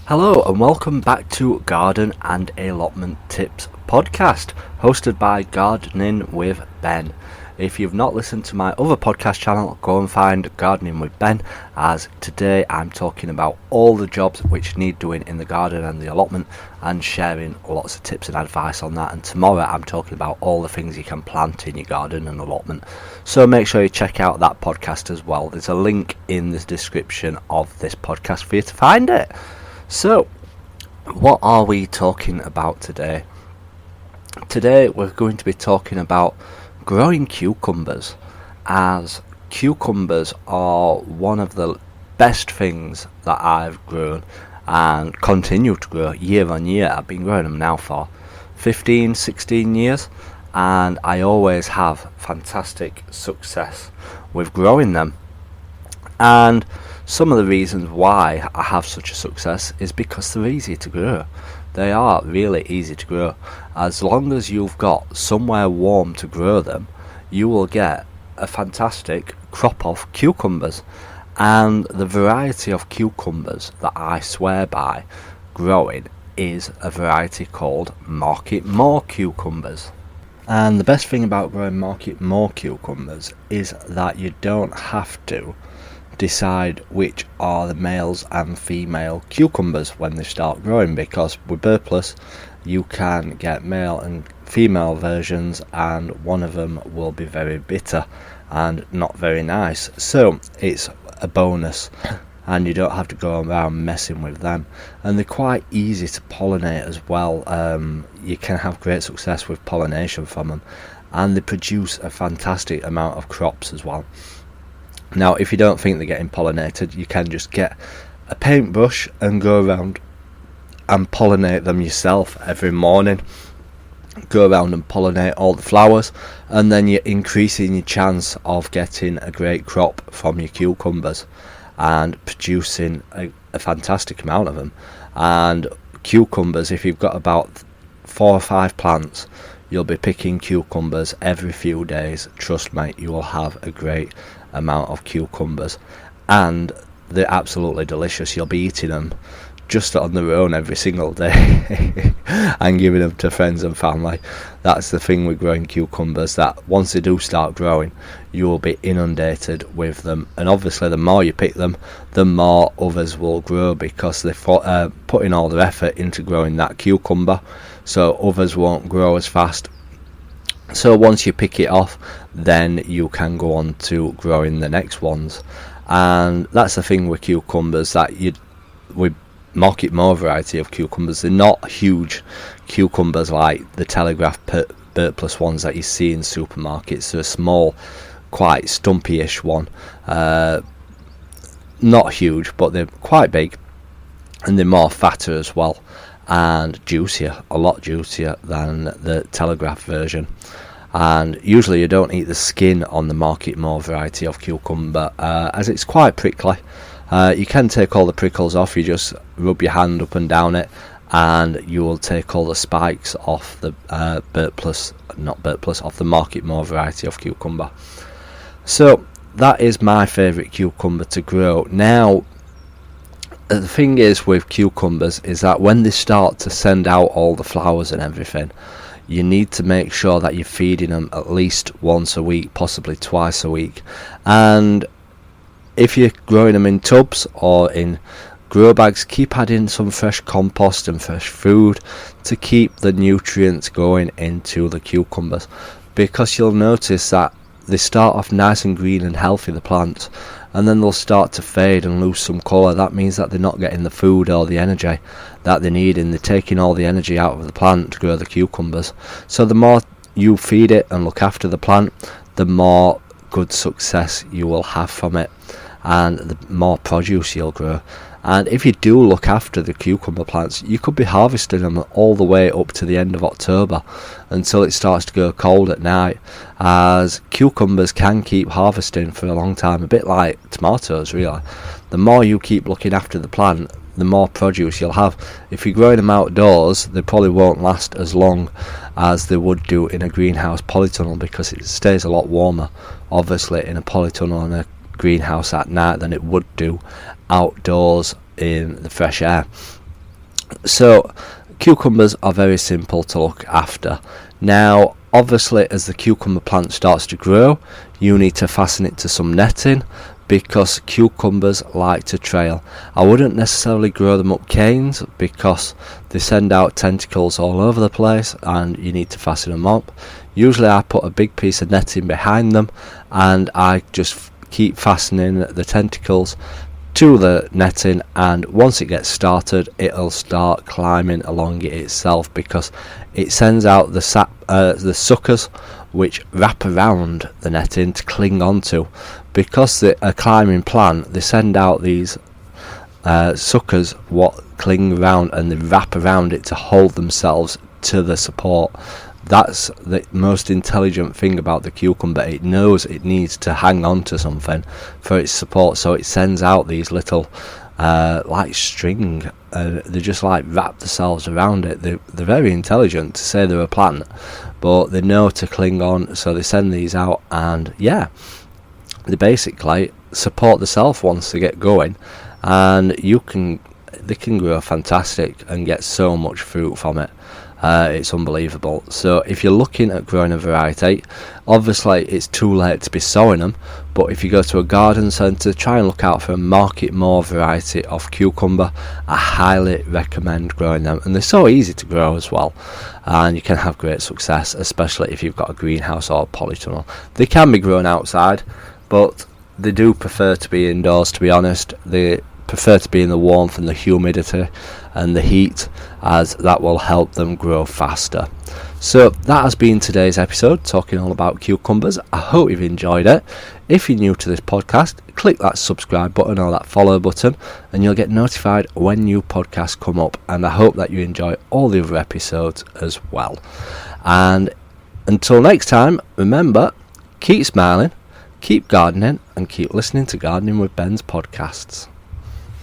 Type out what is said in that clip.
Hello and welcome back to Garden and Allotment Tips podcast, hosted by Gardening with Ben. If you've not listened to my other podcast channel, go and find Gardening with Ben, as today I'm talking about all the jobs which need doing in the garden and the allotment and sharing lots of tips and advice on that. And tomorrow I'm talking about all the things you can plant in your garden and allotment. So make sure you check out that podcast as well. There's a link in the description of this podcast for you to find it. So, what are we talking about today? Today we're going to be talking about growing cucumbers, as cucumbers are one of the best things that I've grown and continue to grow year on year. I've been growing them now for 16 years, and I always have fantastic success with growing them. And some of the reasons why I have such a success is because they're easy to grow. They are really easy to grow. As long as you've got somewhere warm to grow them, you will get a fantastic crop of cucumbers. And the variety of cucumbers that I swear by growing is a variety called Marketmore cucumbers. And the best thing about growing Marketmore cucumbers is that you don't have to decide which are the males and female cucumbers when they start growing, because with Burplus you can get male and female versions, and one of them will be very bitter and not very nice, so it's a bonus and you don't have to go around messing with them. And they're quite easy to pollinate as well. You can have great success with pollination from them, and they produce a fantastic amount of crops as well. Now, if you don't think they're getting pollinated, you can just get a paintbrush and go around and pollinate them yourself every morning. Go around and pollinate all the flowers, and then you're increasing your chance of getting a great crop from your cucumbers and producing a fantastic amount of them. And cucumbers, if you've got about 4 or 5 plants, you'll be picking cucumbers every few days. Trust me, you will have a great amount of cucumbers, and they're absolutely delicious. You'll be eating them just on their own every single day and giving them to friends and family. That's the thing with growing cucumbers, that once they do start growing, you will be inundated with them. And obviously the more you pick them, the more others will grow, because they're putting all their effort into growing that cucumber, so others won't grow as fast. So once you pick it off, then you can go on to growing the next ones. And that's the thing with cucumbers, that with Marketmore variety of cucumbers, they're not huge cucumbers like the Telegraph Burplus ones that you see in supermarkets. They're a small, quite stumpy-ish one. Not huge, but they're quite big, and they're more fatter as well, and juicier, a lot juicier than the Telegraph version. And usually you don't eat the skin on the Marketmore variety of cucumber, as it's quite prickly. You can take all the prickles off. You just rub your hand up and down it, and you will take all the spikes off the off the Marketmore variety of cucumber. So that is my favourite cucumber to grow. Now, the thing is with cucumbers is that when they start to send out all the flowers and everything, you need to make sure that you're feeding them at least once a week, possibly twice a week. And if you're growing them in tubs or in grow bags, keep adding some fresh compost and fresh food to keep the nutrients going into the cucumbers, because you'll notice that they start off nice and green and healthy, the plants, and then they'll start to fade and lose some colour. That means that they're not getting the food or the energy that they need, and they're taking all the energy out of the plant to grow the cucumbers. So the more you feed it and look after the plant, the more good success you will have from it, and the more produce you'll grow. And if you do look after the cucumber plants, you could be harvesting them all the way up to the end of October until it starts to go cold at night, as cucumbers can keep harvesting for a long time, a bit like tomatoes really. The more you keep looking after the plant, the more produce you'll have. If you're growing them outdoors, they probably won't last as long as they would do in a greenhouse polytunnel, because it stays a lot warmer obviously in a polytunnel and a greenhouse at night than it would do outdoors in the fresh air. So cucumbers are very simple to look after. Now obviously as the cucumber plant starts to grow, you need to fasten it to some netting because cucumbers like to trail. I wouldn't necessarily grow them up canes because they send out tentacles all over the place and you need to fasten them up. Usually I put a big piece of netting behind them and I just keep fastening the tentacles to the netting, and once it gets started it'll start climbing along it itself because it sends out the suckers which wrap around the netting to cling onto. Because they're a climbing plant, they send out these suckers what cling around and they wrap around it to hold themselves to the support. That's the most intelligent thing about the cucumber. It knows it needs to hang on to something for its support, so it sends out these little like string. They just like wrap themselves around it. They're very intelligent to say they're a plant, but they know to cling on, so they send these out, and yeah, they basically support themselves once they get going, and they can grow fantastic and get so much fruit from it. It's unbelievable. So if you're looking at growing a variety, obviously it's too late to be sowing them, but if you go to a garden centre, try and look out for a Marketmore variety of cucumber. I highly recommend growing them, and they're so easy to grow as well, and you can have great success, especially if you've got a greenhouse or a polytunnel. They can be grown outside, but they do prefer to be indoors, to be honest. They prefer to be in the warmth and the humidity and the heat, as that will help them grow faster. So that has been today's episode, talking all about cucumbers. I hope you've enjoyed it. If you're new to this podcast, click that subscribe button or that follow button and you'll get notified when new podcasts come up, and I hope that you enjoy all the other episodes as well. And until next time, remember, keep smiling, keep gardening, and keep listening to Gardening with Ben's podcasts.